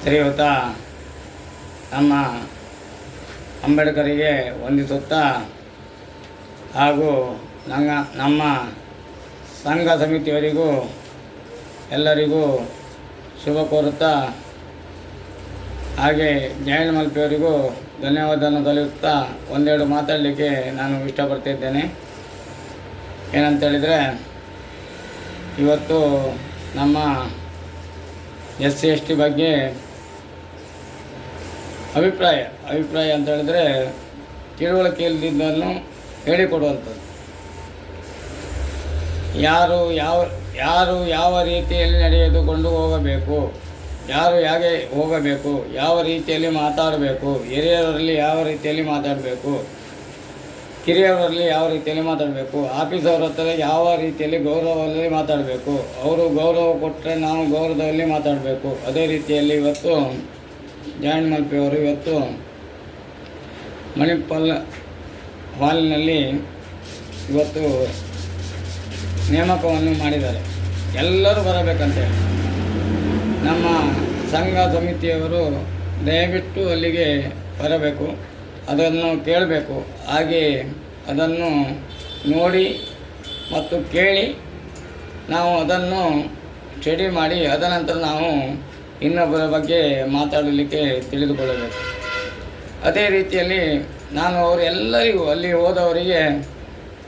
ಶ್ರೀಯುತ ನಮ್ಮ ಅಂಬೇಡ್ಕರಿಗೆ ವಂದಿಸುತ್ತಾ ಹಾಗೂ ನಮ್ಮ ಸಂಘ ಸಮಿತಿಯವರಿಗೂ ಎಲ್ಲರಿಗೂ ಶುಭ ಕೋರುತ್ತಾ ಹಾಗೆ ಜಯಣ್ಣ ಮಲ್ಪೆಯವರಿಗೂ ಧನ್ಯವಾದವನ್ನು ಸಲ್ಲಿಸುತ್ತಾ ಒಂದೆರಡು ಮಾತಾಡಲಿಕ್ಕೆ ನಾನು ಇಷ್ಟಪಡ್ತಿದ್ದೇನೆ. ಏನಂತೇಳಿದರೆ, ಇವತ್ತು ನಮ್ಮ SC/ST ಬಗ್ಗೆ ಅಭಿಪ್ರಾಯ ಅಂತ ಹೇಳಿದ್ರೆ ತಿಳುವಳಿಕೆ ಇಲ್ಲದಿದ್ದನ್ನು ಹೇಳಿಕೊಡುವಂಥದ್ದು. ಯಾರು ಯಾವ ರೀತಿಯಲ್ಲಿ ನಡೆದುಕೊಂಡು ಹೋಗಬೇಕು, ಯಾರು ಹೇಗೆ ಹೋಗಬೇಕು, ಯಾವ ರೀತಿಯಲ್ಲಿ ಮಾತಾಡಬೇಕು, ಹಿರಿಯರಲ್ಲಿ ಯಾವ ರೀತಿಯಲ್ಲಿ ಮಾತಾಡಬೇಕು, ಕಿರಿಯರಲ್ಲಿ ಯಾವ ರೀತಿಯಲ್ಲಿ ಮಾತಾಡಬೇಕು, ಆಫೀಸವ್ರ ಹತ್ರ ಯಾವ ರೀತಿಯಲ್ಲಿ ಗೌರವದಲ್ಲಿ ಮಾತಾಡಬೇಕು, ಅವರು ಗೌರವ ಕೊಟ್ಟರೆ ನಾವು ಗೌರವದಲ್ಲಿ ಮಾತಾಡಬೇಕು. ಅದೇ ರೀತಿಯಲ್ಲಿ ಇವತ್ತು ಜಯಣ್ಣ ಮಲ್ಪೆಯವರು ಇವತ್ತು ಮಣಿಪಾಲ್ ಹಾಲಿನಲ್ಲಿ ಇವತ್ತು ನೇಮಕವನ್ನು ಮಾಡಿದ್ದಾರೆ. ಎಲ್ಲರೂ ಬರಬೇಕಂತೇಳಿ ನಮ್ಮ ಸಂಘ ಸಮಿತಿಯವರು ದಯವಿಟ್ಟು ಅಲ್ಲಿಗೆ ಬರಬೇಕು, ಅದನ್ನು ಕೇಳಬೇಕು, ಹಾಗೆ ಅದನ್ನು ನೋಡಿ ಮತ್ತು ಕೇಳಿ ನಾವು ಅದನ್ನು ಸ್ಟಡಿ ಮಾಡಿ ಅದನಂತರ ನಾವು ಇನ್ನೊಬ್ಬರ ಬಗ್ಗೆ ಮಾತಾಡಲಿಕ್ಕೆ ತಿಳಿದುಕೊಳ್ಳಬೇಕು. ಅದೇ ರೀತಿಯಲ್ಲಿ ನಾನು ಅವರೆಲ್ಲರಿಗೂ ಅಲ್ಲಿ ಹೋದವರಿಗೆ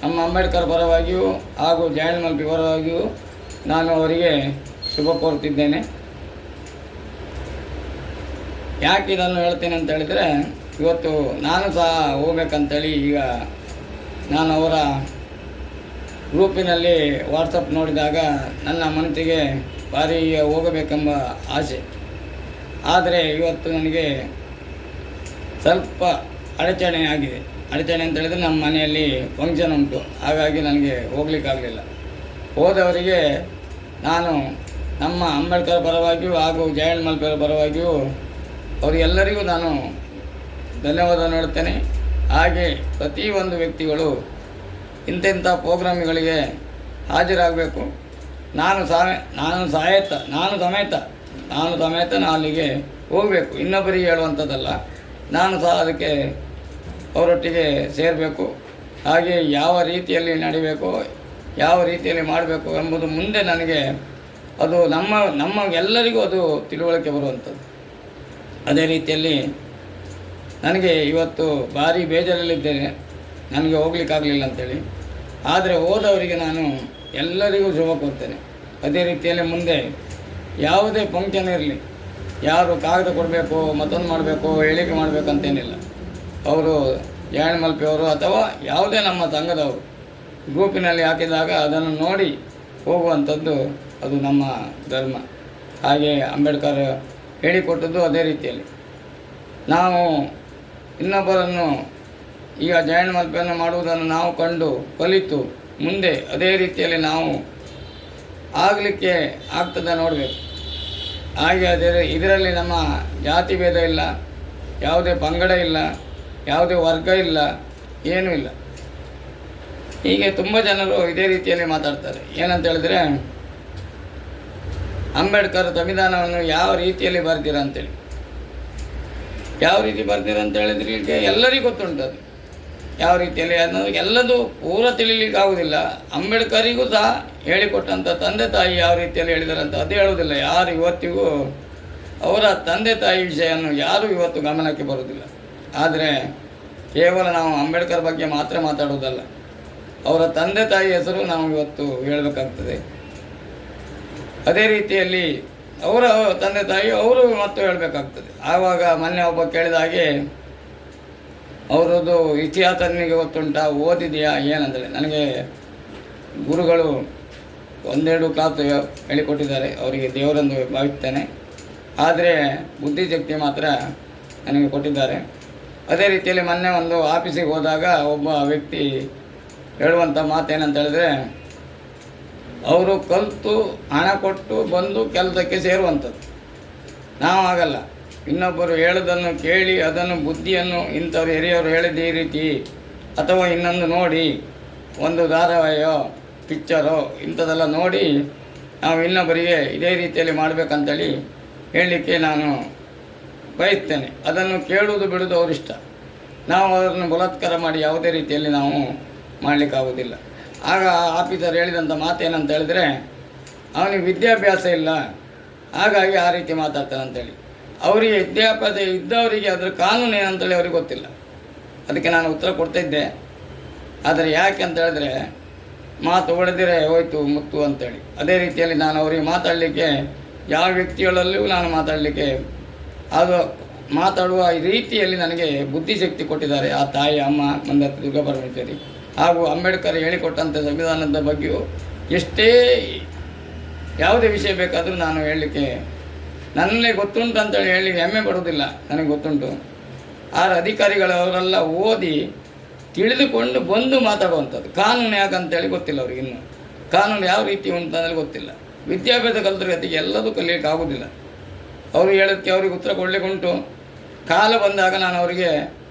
ನಮ್ಮ ಅಂಬೇಡ್ಕರ್ ಪರವಾಗಿಯೂ ಹಾಗೂ ಜಯಣ್ಣ ಮಲ್ಪೆ ಪರವಾಗಿಯೂ ನಾನು ಅವರಿಗೆ ಶುಭ ಕೋರುತ್ತಿದ್ದೇನೆ. ಯಾಕೆ ಇದನ್ನು ಹೇಳ್ತೇನೆ ಅಂತ ಹೇಳಿದರೆ, ಇವತ್ತು ನಾನು ಸಹ ಹೋಗ್ಬೇಕಂತೇಳಿ ಈಗ ನಾನು ಅವರ ಗ್ರೂಪಿನಲ್ಲಿ ವಾಟ್ಸಪ್ ನೋಡಿದಾಗ ನನ್ನ ಮನಸ್ಸಿಗೆ ಭಾರಿ ಹೋಗಬೇಕೆಂಬ ಆಸೆ. ಆದರೆ ಇವತ್ತು ನನಗೆ ಸ್ವಲ್ಪ ಅಡಚಣೆ ಆಗಿದೆ. ಅಡಚಣೆ ಅಂತ ಹೇಳಿದರೆ ನಮ್ಮ ಮನೆಯಲ್ಲಿ ಫಂಕ್ಷನ್ ಉಂಟು, ಹಾಗಾಗಿ ನನಗೆ ಹೋಗಲಿಕ್ಕಾಗಲಿಲ್ಲ. ಹೋದವರಿಗೆ ನಾನು ನಮ್ಮ ಅಂಬೇಡ್ಕರ್ ಪರವಾಗಿಯೂ ಹಾಗೂ ಜಯಣ್ಣ ಮಲ್ಪೆಯವರ ಪರವಾಗಿಯೂ ಅವರಿಗೆಲ್ಲರಿಗೂ ನಾನು ಧನ್ಯವಾದ ನೀಡುತ್ತೇನೆ. ಹಾಗೆ ಪ್ರತಿಯೊಂದು ವ್ಯಕ್ತಿಗಳು ಇಂಥ ಪ್ರೋಗ್ರಾಮ್ಗಳಿಗೆ ಹಾಜರಾಗಬೇಕು. ನಾನು ಸಮೇತ ಅಲ್ಲಿಗೆ ಹೋಗಬೇಕು, ಇನ್ನೊಬ್ಬರಿಗೆ ಹೇಳುವಂಥದ್ದಲ್ಲ. ನಾನು ಸಹ ಅದಕ್ಕೆ ಅವರೊಟ್ಟಿಗೆ ಸೇರಬೇಕು. ಹಾಗೆ ಯಾವ ರೀತಿಯಲ್ಲಿ ನಡಿಬೇಕು, ಯಾವ ರೀತಿಯಲ್ಲಿ ಮಾಡಬೇಕು ಎಂಬುದು ಮುಂದೆ ನನಗೆ ಅದು ನಮ್ಮ ಎಲ್ಲರಿಗೂ ಅದು ತಿಳುವಳಿಕೆ ಬರುವಂಥದ್ದು. ಅದೇ ರೀತಿಯಲ್ಲಿ ನನಗೆ ಇವತ್ತು ಭಾರಿ ಬೇಜಾರಲ್ಲಿದ್ದೇನೆ, ನನಗೆ ಹೋಗ್ಲಿಕ್ಕಾಗಲಿಲ್ಲ ಅಂಥೇಳಿ. ಆದರೆ ಹೋದವರಿಗೆ ನಾನು ಎಲ್ಲರಿಗೂ ಶುಭ ಕೋರ್ತೇನೆ. ಅದೇ ರೀತಿಯಲ್ಲಿ ಮುಂದೆ ಯಾವುದೇ ಫಂಕ್ಷನ್ ಇರಲಿ, ಯಾರು ಕಾಗದ ಕೊಡಬೇಕು, ಮತ್ತೊಂದು ಮಾಡಬೇಕು, ಹೇಳಿಕೆ ಮಾಡಬೇಕಂತೇನಿಲ್ಲ. ಅವರು ಜಯಣ್ಣ ಮಲ್ಪೆಯವರು ಅಥವಾ ಯಾವುದೇ ನಮ್ಮ ಸಂಘದವರು ಗ್ರೂಪಿನಲ್ಲಿ ಹಾಕಿದಾಗ ಅದನ್ನು ನೋಡಿ ಹೋಗುವಂಥದ್ದು ಅದು ನಮ್ಮ ಧರ್ಮ. ಹಾಗೆ ಅಂಬೇಡ್ಕರ್ ಹೇಳಿಕೊಟ್ಟದ್ದು ಅದೇ ರೀತಿಯಲ್ಲಿ ನಾವು ಇನ್ನೊಬ್ಬರನ್ನು ಈಗ ಜಯಣ್ಣ ಮಲ್ಪೆಯನ್ನು ಮಾಡುವುದನ್ನು ನಾವು ಕಂಡು ಕಲಿತು ಮುಂದೆ ಅದೇ ರೀತಿಯಲ್ಲಿ ನಾವು ಆಗಲಿಕ್ಕೆ ಆಗ್ತದೆ ನೋಡಬೇಕು. ಹಾಗೆ ಇದರಲ್ಲಿ ನಮ್ಮ ಜಾತಿ ಭೇದ ಇಲ್ಲ, ಯಾವುದೇ ಪಂಗಡ ಇಲ್ಲ, ಯಾವುದೇ ವರ್ಗ ಇಲ್ಲ, ಏನೂ ಇಲ್ಲ. ಹೀಗೆ ತುಂಬ ಜನರು ಇದೇ ರೀತಿಯಲ್ಲಿ ಮಾತಾಡ್ತಾರೆ. ಏನಂತ ಹೇಳಿದರೆ, ಅಂಬೇಡ್ಕರ್ ಸಂವಿಧಾನವನ್ನು ಯಾವ ರೀತಿಯಲ್ಲಿ ಬರ್ತೀರ ಅಂತೇಳಿ, ಯಾವ ರೀತಿ ಬರ್ತೀರ ಅಂತ ಹೇಳಿದ್ರೆ ಎಲ್ಲರಿಗೂ ಗೊತ್ತುಂಟದು ಯಾವ ರೀತಿಯಲ್ಲಿ ಅನ್ನೋದು ಎಲ್ಲದೂ ಪೂರ ತಿಳಿಲಿಕ್ಕೆ ಆಗುವುದಿಲ್ಲ. ಅಂಬೇಡ್ಕರಿಗೂ ಸಹ ಹೇಳಿಕೊಟ್ಟಂಥ ತಂದೆ ತಾಯಿ ಯಾವ ರೀತಿಯಲ್ಲಿ ಹೇಳಿದಾರಂತ ಅದು ಹೇಳುವುದಿಲ್ಲ. ಯಾರು ಇವತ್ತಿಗೂ ಅವರ ತಂದೆ ತಾಯಿ ವಿಷಯವನ್ನು ಯಾರೂ ಇವತ್ತು ಗಮನಕ್ಕೆ ಬರುವುದಿಲ್ಲ. ಆದರೆ ಕೇವಲ ನಾವು ಅಂಬೇಡ್ಕರ್ ಬಗ್ಗೆ ಮಾತ್ರ ಮಾತಾಡುವುದಲ್ಲ, ಅವರ ತಂದೆ ತಾಯಿ ಹೆಸರು ನಾವು ಇವತ್ತು ಹೇಳಬೇಕಾಗ್ತದೆ. ಅದೇ ರೀತಿಯಲ್ಲಿ ಅವರ ತಂದೆ ತಾಯಿ ಅವರು ಮತ್ತು ಹೇಳಬೇಕಾಗ್ತದೆ. ಆವಾಗ ಮೊನ್ನೆ ಒಬ್ಬ ಕೇಳಿದ ಹಾಗೆ, ಅವರದ್ದು ಇತಿಹಾಸ ನಿನಗೆ ಗೊತ್ತುಂಟಾ, ಓದಿದೆಯಾ ಏನಂದರೆ, ನನಗೆ ಗುರುಗಳು ಒಂದೆರಡು ಕ್ಲಾಸ್ ಹೇಳಿಕೊಟ್ಟಿದ್ದಾರೆ, ಅವರಿಗೆ ದೇವರೆಂದು ಭಾವಿಸ್ತೇನೆ. ಆದರೆ ಬುದ್ಧಿಶಕ್ತಿ ಮಾತ್ರ ನನಗೆ ಕೊಟ್ಟಿದ್ದಾರೆ. ಅದೇ ರೀತಿಯಲ್ಲಿ ಮೊನ್ನೆ ಒಂದು ಆಫೀಸಿಗೆ ಹೋದಾಗ ಒಬ್ಬ ವ್ಯಕ್ತಿ ಹೇಳುವಂಥ ಮಾತೇನಂತ ಹೇಳಿದ್ರೆ, ಅವರು ಕಲಿತು ಹಣ ಕೊಟ್ಟು ಬಂದು ಕೆಲಸಕ್ಕೆ ಸೇರುವಂಥದ್ದು. ನಾವು ಆಗಲ್ಲ, ಇನ್ನೊಬ್ಬರು ಹೇಳೋದನ್ನು ಕೇಳಿ ಅದನ್ನು ಬುದ್ಧಿಯನ್ನು ಇಂಥವ್ರು ಹಿರಿಯವರು ಹೇಳಿದ ಈ ರೀತಿ ಅಥವಾ ಇನ್ನೊಂದು ನೋಡಿ ಒಂದು ಧಾರಾವಾಹಿಯೋ ಪಿಕ್ಚರೋ ಇಂಥದ್ದೆಲ್ಲ ನೋಡಿ ನಾವು ಇನ್ನೊಬ್ಬರಿಗೆ ಇದೇ ರೀತಿಯಲ್ಲಿ ಮಾಡಬೇಕಂತೇಳಿ ಹೇಳಲಿಕ್ಕೆ ನಾನು ಬಯಸ್ತೇನೆ. ಅದನ್ನು ಕೇಳುವುದು ಬಿಡುವುದು ಅವರಿಷ್ಟ. ನಾವು ಅದನ್ನು ಬಲಾತ್ಕಾರ ಮಾಡಿ ಯಾವುದೇ ರೀತಿಯಲ್ಲಿ ನಾವು ಮಾಡಲಿಕ್ಕಾಗೋದಿಲ್ಲ. ಆಗ ಆಫೀಸರ್ ಹೇಳಿದಂಥ ಮಾತೇನಂತ ಹೇಳಿದರೆ, ಅವನಿಗೆ ವಿದ್ಯಾಭ್ಯಾಸ ಇಲ್ಲ, ಹಾಗಾಗಿ ಆ ರೀತಿ ಮಾತಾಡ್ತಾನೆ ಅಂತೇಳಿ. ಅವರಿಗೆ ವಿದ್ಯಾಭ್ಯಾಸ ಇದ್ದವರಿಗೆ ಅದರ ಕಾನೂನು ಏನಂತೇಳಿ ಅವ್ರಿಗೆ ಗೊತ್ತಿಲ್ಲ. ಅದಕ್ಕೆ ನಾನು ಉತ್ತರ ಕೊಡ್ತಾಯಿದ್ದೆ. ಆದರೆ ಯಾಕೆ ಅಂತ ಹೇಳಿದ್ರೆ, ಮಾತು ಹೊಡೆದಿರೆ ಹೋಯ್ತು ಮುತ್ತು ಅಂತೇಳಿ. ಅದೇ ರೀತಿಯಲ್ಲಿ ನಾನು ಅವರಿಗೆ ಮಾತಾಡಲಿಕ್ಕೆ ಯಾವ ವ್ಯಕ್ತಿಗಳಲ್ಲೂ ನಾನು ಮಾತಾಡಲಿಕ್ಕೆ ಅದು ಮಾತಾಡುವ ರೀತಿಯಲ್ಲಿ ನನಗೆ ಬುದ್ಧಿಶಕ್ತಿ ಕೊಟ್ಟಿದ್ದಾರೆ ಆ ತಾಯಿ ಅಮ್ಮ ಮಂದತ್ತಿ ದುರ್ಗಾಪರಮೇಶ್ವರಿ. ಹಾಗೂ ಅಂಬೇಡ್ಕರ್ ಹೇಳಿಕೊಟ್ಟಂಥ ಸಂವಿಧಾನದ ಬಗ್ಗೆಯೂ ಎಷ್ಟೇ ಯಾವುದೇ ವಿಷಯ ಬೇಕಾದರೂ ನಾನು ಹೇಳಲಿಕ್ಕೆ ನನ್ನೇ ಗೊತ್ತುಂಟು ಅಂತೇಳಿ ಹೇಳಲಿಕ್ಕೆ ಹೆಮ್ಮೆ ಪಡುವುದಿಲ್ಲ. ನನಗೆ ಗೊತ್ತುಂಟು. ಅಧಿಕಾರಿಗಳವರೆಲ್ಲ ಓದಿ ತಿಳಿದುಕೊಂಡು ಬಂದು ಮಾತಾಡುವಂಥದ್ದು. ಕಾನೂನು ಯಾಕಂತೇಳಿ ಗೊತ್ತಿಲ್ಲ ಅವ್ರಿಗೆ. ಇನ್ನೂ ಕಾನೂನು ಯಾವ ರೀತಿ ಉಂಟು ಅನ್ನೋದು ಗೊತ್ತಿಲ್ಲ. ವಿದ್ಯಾಭ್ಯಾಸ ಕಲಿತರ ಗತಿಗೆ ಎಲ್ಲದೂ ಕಲಿಯೋಕ್ಕೆ ಆಗೋದಿಲ್ಲ. ಅವರು ಹೇಳೋದಕ್ಕೆ ಅವ್ರಿಗೆ ಉತ್ತರ ಕೊಡಲಿಕ್ಕೆ ಉಂಟು. ಕಾಲ ಬಂದಾಗ ನಾನು ಅವರಿಗೆ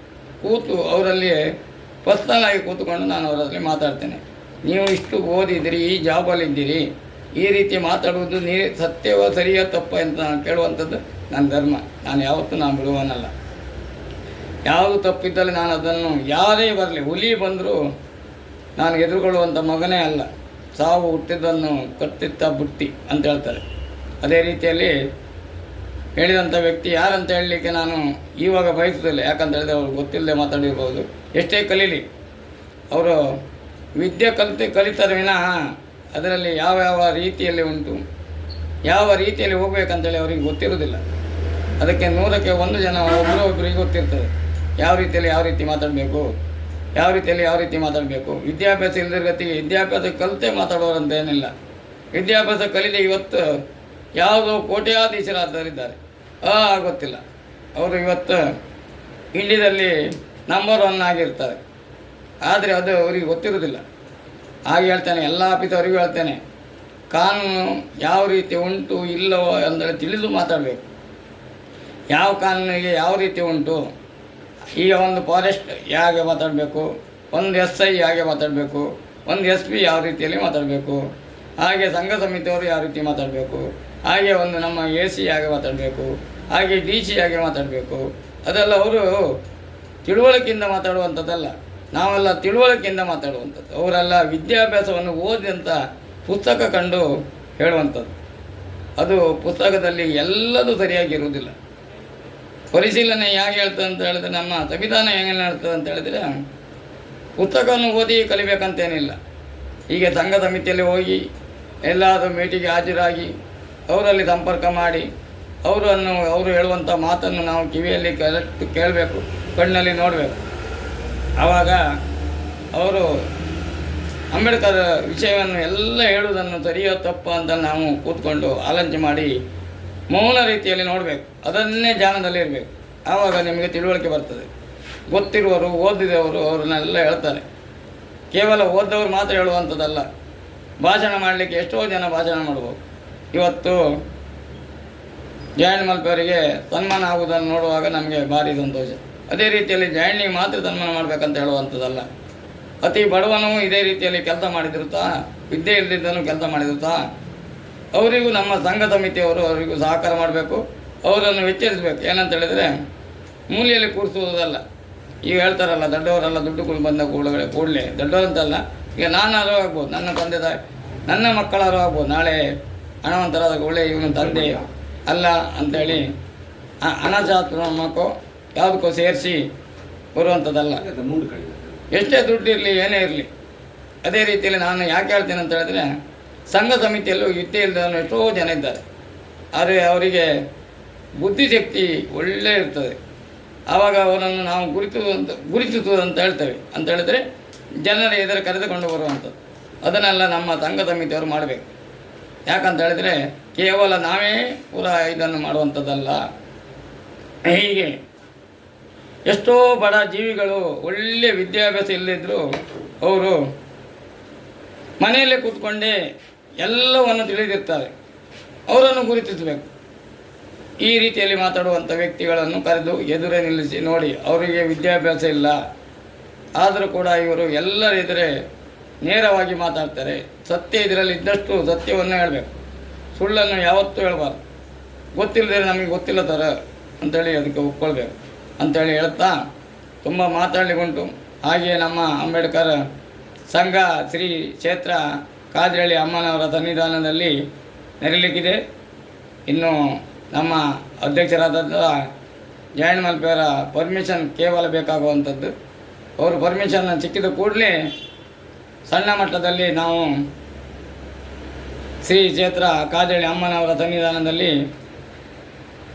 ಕೂತು ಅವರಲ್ಲಿ ಪರ್ಸನಲ್ ಆಗಿ ಕೂತ್ಕೊಂಡು ನಾನು ಅವರಲ್ಲಿ ಮಾತಾಡ್ತೇನೆ. ನೀವು ಇಷ್ಟು ಓದಿದ್ದೀರಿ, ಈ ಜಾಬಲ್ಲಿದ್ದೀರಿ, ಈ ರೀತಿ ಮಾತಾಡುವುದು ಸತ್ಯವೋ ಸರಿಯೋ ತಪ್ಪೋ ಅಂತ ನಾನು ಕೇಳುವಂಥದ್ದು ನನ್ನ ಧರ್ಮ. ನಾನು ಯಾವತ್ತೂ ನಾನು ಬಿಡುವನಲ್ಲ. ಯಾವುದು ತಪ್ಪಿದ್ದಲ್ಲಿ ನಾನು ಅದನ್ನು ಯಾರೇ ಬರಲಿ, ಹುಲಿ ಬಂದರೂ ನಾನು ಎದುರುಗೊಳ್ಳುವಂಥ ಮಗನೇ ಅಲ್ಲ. ಸಾವು ಹುಟ್ಟಿದ್ದನ್ನು ಕತ್ತಿತ್ತ ಬುಟ್ಟಿ ಅಂತ ಹೇಳ್ತಾರೆ. ಅದೇ ರೀತಿಯಲ್ಲಿ ಹೇಳಿದಂಥ ವ್ಯಕ್ತಿ ಯಾರಂತ ಹೇಳಲಿಕ್ಕೆ ನಾನು ಇವಾಗ ಬಯಸೋದಿಲ್ಲ. ಯಾಕಂತ ಹೇಳಿದ್ರೆ ಅವ್ರು ಗೊತ್ತಿಲ್ಲದೆ ಮಾತಾಡಿರ್ಬೋದು. ಎಷ್ಟೇ ಕಲೀಲಿ, ಅವರು ವಿದ್ಯೆ ಕಲಿತಾರೆ ವಿನಃ ಅದರಲ್ಲಿ ಯಾವ ರೀತಿಯಲ್ಲಿ ಉಂಟು, ಯಾವ ರೀತಿಯಲ್ಲಿ ಹೋಗಬೇಕಂತೇಳಿ ಅವರಿಗೆ ಗೊತ್ತಿರೋದಿಲ್ಲ. ಅದಕ್ಕೆ 100ಕ್ಕೆ 1 ಜನ ಒಬ್ಬರಿಗೆ ಗೊತ್ತಿರ್ತದೆ ಯಾವ ರೀತಿ ಮಾತಾಡಬೇಕು, ಯಾವ ರೀತಿ ಮಾತಾಡಬೇಕು. ವಿದ್ಯಾಭ್ಯಾಸ ಇಲ್ಲದ ಗತಿಗೆ ವಿದ್ಯಾಭ್ಯಾಸ ಕಲಿತೇ ಮಾತಾಡೋರಂತ ಏನಿಲ್ಲ. ವಿದ್ಯಾಭ್ಯಾಸ ಕಲಿದೆ ಇವತ್ತು ಯಾವುದೋ ಕೋಟ್ಯಾಧೀಶರಾದರಿದ್ದಾರೆ, ಗೊತ್ತಿಲ್ಲ. ಅವರು ಇವತ್ತು ಇಂಡಿಯಾದಲ್ಲಿ ನಂಬರ್ 1 ಆಗಿರ್ತಾರೆ. ಆದರೆ ಅದು ಅವರಿಗೆ ಗೊತ್ತಿರೋದಿಲ್ಲ. ಹಾಗೆ ಹೇಳ್ತೇನೆ, ಎಲ್ಲ ಆಫೀಸವರಿಗೂ ಹೇಳ್ತೇನೆ, ಕಾನೂನು ಯಾವ ರೀತಿ ಉಂಟು ಇಲ್ಲವೋ ಅಂದರೆ ತಿಳಿದು ಮಾತಾಡಬೇಕು. ಯಾವ ಕಾನೂನಿಗೆ ಯಾವ ರೀತಿ ಉಂಟು. ಈಗ ಒಂದು ಫಾರೆಸ್ಟ್ ಹೇಗೆ ಮಾತಾಡಬೇಕು, ಒಂದು SI ಹೇಗೆ ಮಾತಾಡಬೇಕು, ಒಂದು SP ಯಾವ ರೀತಿಯಲ್ಲಿ ಮಾತಾಡಬೇಕು, ಹಾಗೆ ಸಂಘ ಸಮಿತಿಯವರು ಯಾವ ರೀತಿ ಮಾತಾಡಬೇಕು, ಹಾಗೆ ಒಂದು ನಮ್ಮ AC ಹೇಗೆ ಮಾತಾಡಬೇಕು, ಹಾಗೆ DC ಹೇಗೆ ಮಾತಾಡಬೇಕು. ಅದೆಲ್ಲ ಅವರು ತಿಳುವಳಿಕೆಯಿಂದ ಮಾತಾಡುವಂಥದ್ದಲ್ಲ. ನಾವೆಲ್ಲ ತಿಳುವಳಿಕೆಯಿಂದ ಮಾತಾಡುವಂಥದ್ದು. ಅವರೆಲ್ಲ ವಿದ್ಯಾಭ್ಯಾಸವನ್ನು ಓದಿದಂಥ ಪುಸ್ತಕ ಕಂಡು ಹೇಳುವಂಥದ್ದು. ಅದು ಪುಸ್ತಕದಲ್ಲಿ ಎಲ್ಲದೂ ಸರಿಯಾಗಿರುವುದಿಲ್ಲ. ಪರಿಶೀಲನೆ ಹೇಗೆ ಹೇಳ್ತದೆ ಅಂತ ಹೇಳಿದ್ರೆ, ನಮ್ಮ ಸಂವಿಧಾನ ಹೇಗೆ ಹೇಳ್ತದೆ ಅಂತ ಹೇಳಿದರೆ, ಪುಸ್ತಕವನ್ನು ಓದಿ ಕಲಿಬೇಕಂತೇನಿಲ್ಲ. ಹೀಗೆ ಸಂಘ ಸಮಿತಿಯಲ್ಲಿ ಹೋಗಿ ಎಲ್ಲಾದರೂ ಮೀಟಿಗೆ ಹಾಜರಾಗಿ ಅವರಲ್ಲಿ ಸಂಪರ್ಕ ಮಾಡಿ ಅವರು ಹೇಳುವಂಥ ಮಾತನ್ನು ನಾವು ಕಿವಿಯಲ್ಲಿ ಕರೆಕ್ಟ್ ಕೇಳಬೇಕು, ಕಣ್ಣಲ್ಲಿ ನೋಡಬೇಕು. ಆವಾಗ ಅವರು ಅಂಬೇಡ್ಕರ್ ವಿಷಯವನ್ನು ಎಲ್ಲ ಹೇಳುವುದನ್ನು ಸರಿಯೋ ತಪ್ಪು ಅಂತ ನಾವು ಕೂತ್ಕೊಂಡು ಆಲೋಚನೆ ಮಾಡಿ ಮೌನ ರೀತಿಯಲ್ಲಿ ನೋಡಬೇಕು. ಅದನ್ನೇ ಧ್ಯಾನದಲ್ಲಿರಬೇಕು. ಆವಾಗ ನಿಮಗೆ ತಿಳುವಳಿಕೆ ಬರ್ತದೆ. ಗೊತ್ತಿರುವವರು, ಓದಿದವರು ಅವ್ರನ್ನೆಲ್ಲ ಹೇಳ್ತಾರೆ. ಕೇವಲ ಓದ್ದವರು ಮಾತ್ರ ಹೇಳುವಂಥದ್ದಲ್ಲ. ಭಾಷಣ ಮಾಡಲಿಕ್ಕೆ ಎಷ್ಟೋ ಜನ ಭಾಷಣ ಮಾಡ್ಬೋದು. ಇವತ್ತು ಜಯಣ್ಣ ಮಲ್ಪೆಯವರಿಗೆ ಸನ್ಮಾನ ಆಗುವುದನ್ನು ನೋಡುವಾಗ ನಮಗೆ ಭಾರಿ ಸಂತೋಷ. ಅದೇ ರೀತಿಯಲ್ಲಿ ಜಯಣ್ಣಿಗೆ ಮಾತ್ರ ಸನ್ಮಾನ ಮಾಡಬೇಕಂತ ಹೇಳುವಂಥದ್ದಲ್ಲ. ಅತಿ ಬಡವನು ಇದೇ ರೀತಿಯಲ್ಲಿ ಕೆಲಸ ಮಾಡಿದಿರುತ್ತಾ, ವಿದ್ಯೆ ಇಲ್ಲದಿದ್ದನು ಕೆಲಸ ಮಾಡಿದಿರುತ್ತಾ, ಅವರಿಗೂ ನಮ್ಮ ಸಂಘ ಸಮಿತಿಯವರು ಅವರಿಗೂ ಸಹಕಾರ ಮಾಡಬೇಕು. ಅವರನ್ನು ಎಚ್ಚರಿಸಬೇಕು. ಏನಂತ ಹೇಳಿದರೆ, ಮೂಲೆಯಲ್ಲಿ ಕೂರಿಸುವುದಲ್ಲ. ಈಗ ಹೇಳ್ತಾರಲ್ಲ, ದೊಡ್ಡವರೆಲ್ಲ ದುಡ್ಡು ಬಂದ ಕೂಡಲೇ ದೊಡ್ಡವರಂತಲ್ಲ. ಈಗ ನಾನಾರು ಆಗ್ಬೋದು, ನನ್ನ ತಂದೆ ತಾಯಿ, ನನ್ನ ಮಕ್ಕಳಾರು ಆಗ್ಬೋದು. ನಾಳೆ ಹಣವಂತರಾದ ಒಳ್ಳೆ ಇವನು ತಂದೆ ಅಲ್ಲ ಅಂಥೇಳಿ ಹಣಶಾಸ್ತ್ರಕ್ಕೋ ಯಾವುದಕ್ಕೋ ಸೇರಿಸಿ ಬರುವಂಥದ್ದಲ್ಲ. ಎಷ್ಟೇ ದುಡ್ಡು ಇರಲಿ, ಏನೇ ಇರಲಿ. ಅದೇ ರೀತಿಯಲ್ಲಿ ನಾನು ಯಾಕೆ ಹೇಳ್ತೇನೆ ಅಂತ ಹೇಳಿದ್ರೆ, ಸಂಘ ಸಮಿತಿಯಲ್ಲೂ ವಿದ್ಯೆ ಇಲ್ಲದವನು ಎಷ್ಟೋ ಜನ ಇದ್ದಾರೆ. ಆದರೆ ಅವರಿಗೆ ಬುದ್ಧಿಶಕ್ತಿ ಒಳ್ಳೆ ಇರ್ತದೆ. ಆವಾಗ ಅವರನ್ನು ನಾವು ಗುರುತಿಸುವುದಂತ ಹೇಳ್ತೇವೆ. ಅಂತ ಹೇಳಿದ್ರೆ ಜನರ ಎದುರು ಕರೆದುಕೊಂಡು ಬರುವಂಥದ್ದು. ಅದನ್ನೆಲ್ಲ ನಮ್ಮ ಸಂಘ ಸಮಿತಿಯವರು ಮಾಡಬೇಕು. ಯಾಕಂತ ಹೇಳಿದರೆ ಕೇವಲ ನಾವೇ ಪೂರ ಇದನ್ನು ಮಾಡುವಂಥದ್ದಲ್ಲ. ಹೀಗೆ ಎಷ್ಟೋ ಬಡ ಜೀವಿಗಳು ಒಳ್ಳೆಯ ವಿದ್ಯಾಭ್ಯಾಸ ಇಲ್ಲದಿದ್ದರೂ ಅವರು ಮನೆಯಲ್ಲೇ ಕೂತ್ಕೊಂಡೇ ಎಲ್ಲವನ್ನು ತಿಳಿದಿರ್ತಾರೆ. ಅವರನ್ನು ಗುರುತಿಸಬೇಕು. ಈ ರೀತಿಯಲ್ಲಿ ಮಾತಾಡುವಂಥ ವ್ಯಕ್ತಿಗಳನ್ನು ಕರೆದು ಎದುರೇ ನಿಲ್ಲಿಸಿ ನೋಡಿ, ಅವರಿಗೆ ವಿದ್ಯಾಭ್ಯಾಸ ಇಲ್ಲ, ಆದರೂ ಕೂಡ ಇವರು ಎಲ್ಲರ ಎದುರೇ ನೇರವಾಗಿ ಮಾತಾಡ್ತಾರೆ. ಸತ್ಯ ಇದರಲ್ಲಿ ಇದ್ದಷ್ಟು ಸತ್ಯವನ್ನು ಹೇಳಬೇಕು. ಸುಳ್ಳನ್ನು ಯಾವತ್ತೂ ಹೇಳಬಾರ್ದು. ಗೊತ್ತಿಲ್ಲದೆ ನಮಗೆ ಗೊತ್ತಿಲ್ಲ ಥರ ಅಂಥೇಳಿ ಅದಕ್ಕೆ ಒಪ್ಕೊಳ್ಬೇಕು ಅಂಥೇಳಿ ಹೇಳ್ತಾ ತುಂಬ ಮಾತಾಡಲಿಕ್ಕುಂಟು. ಹಾಗೆಯೇ ನಮ್ಮ ಅಂಬೇಡ್ಕರ್ ಸಂಘ ಶ್ರೀ ಕ್ಷೇತ್ರ ಕಾದ್ರಳ್ಳಿ ಅಮ್ಮನವರ ಸನ್ನಿಧಾನದಲ್ಲಿ ನೆರಲಿಕ್ಕಿದೆ. ಇನ್ನು ನಮ್ಮ ಅಧ್ಯಕ್ಷರಾದಂಥ ಜಾಯಿಂಟ್ ಮಲ್ಪೆಯವರ ಪರ್ಮಿಷನ್ ಕೇವಲ ಬೇಕಾಗುವಂಥದ್ದು. ಅವರು ಪರ್ಮಿಷನ್ ಸಿಕ್ಕಿದ ಕೂಡಲೇ ಸಣ್ಣ ಮಟ್ಟದಲ್ಲಿ ನಾವು ಶ್ರೀ ಕ್ಷೇತ್ರ ಕಾದ್ರಳ್ಳಿ ಅಮ್ಮನವರ ಸನ್ನಿಧಾನದಲ್ಲಿ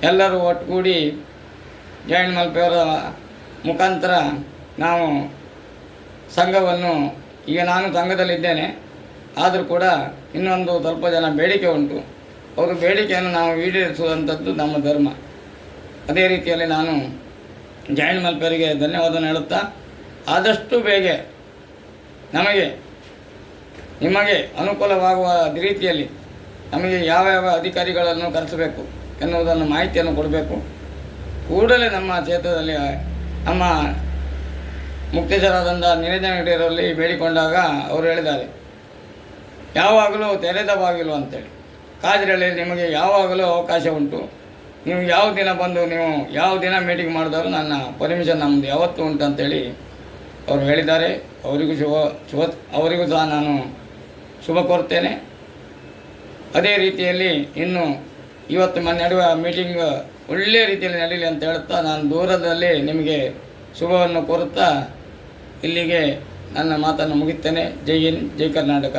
ಎಲ್ಲರೂ ಒಟ್ಟುಗೂಡಿ ಜಾಯಿಂಟ್ ಮಲ್ಪೆಯವರ ಮುಖಾಂತರ ನಾವು ಸಂಘವನ್ನು, ಈಗ ನಾನು ಸಂಘದಲ್ಲಿದ್ದೇನೆ, ಆದರೂ ಕೂಡ ಇನ್ನೊಂದು ಸ್ವಲ್ಪ ಜನ ಬೇಡಿಕೆ ಉಂಟು. ಅವರ ಬೇಡಿಕೆಯನ್ನು ನಾವು ಈಡೇರಿಸುವಂಥದ್ದು ನಮ್ಮ ಧರ್ಮ. ಅದೇ ರೀತಿಯಲ್ಲಿ ನಾನು ಜಾಯಿಂಟ್ ಮಲ್ಪೆಯವರಿಗೆ ಧನ್ಯವಾದವನ್ನು ಹೇಳುತ್ತಾ, ಆದಷ್ಟು ಬೇಗ ನಿಮಗೆ ಅನುಕೂಲವಾಗುವ ರೀತಿಯಲ್ಲಿ ನಮಗೆ ಯಾವ ಅಧಿಕಾರಿಗಳನ್ನು ಕರೆಸಬೇಕು ಎನ್ನುವುದನ್ನು ಮಾಹಿತಿಯನ್ನು ಕೊಡಬೇಕು. ಕೂಡಲೇ ನಮ್ಮ ಕ್ಷೇತ್ರದಲ್ಲಿ ನಮ್ಮ ಮುಕ್ತೇಶ್ವರಾದಂಥ ನಿರಂಜನ ಹಿಡಿಯರಲ್ಲಿ ಬೇಡಿಕೊಂಡಾಗ ಅವರು ಹೇಳಿದ್ದಾರೆ, ಯಾವಾಗಲೂ ತೆರೆದ ಬಾಗಿಲು ಅಂತೇಳಿ, ಕಾದ್ರಳ್ಳಿಯಲ್ಲಿ ನಿಮಗೆ ಯಾವಾಗಲೂ ಅವಕಾಶ ಉಂಟು. ನೀವು ಯಾವ ದಿನ ಬಂದು ನೀವು ಯಾವ ದಿನ ಮೀಟಿಂಗ್ ಮಾಡಿದವರು ನನ್ನ ಪರ್ಮಿಷನ್ ನಮ್ಮದು ಯಾವತ್ತೂ ಉಂಟು ಅಂತೇಳಿ ಅವರು ಹೇಳಿದ್ದಾರೆ. ಅವರಿಗೂ ಸಹ ನಾನು ಶುಭ ಕೋರ್ತೇನೆ. ಅದೇ ರೀತಿಯಲ್ಲಿ ಇನ್ನು ಇವತ್ತು ನಡೆಯುವ ಮೀಟಿಂಗ್ ಒಳ್ಳೆಯ ರೀತಿಯಲ್ಲಿ ನಡೀಲಿ ಅಂತ ಹೇಳುತ್ತಾ ನಾನು ದೂರದಲ್ಲಿ ನಿಮಗೆ ಶುಭವನ್ನು ಕೋರುತ್ತಾ ಇಲ್ಲಿಗೆ ನನ್ನ ಮಾತನ್ನು ಮುಗಿಸ್ತೇನೆ. ಜೈ ಹಿಂದ್, ಜೈ ಕರ್ನಾಟಕ.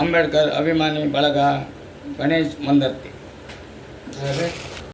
ಅಂಬೇಡ್ಕರ್ ಅಭಿಮಾನಿ ಬಳಗ, ಗಣೇಶ್ ಮಂದರ್ತಿ.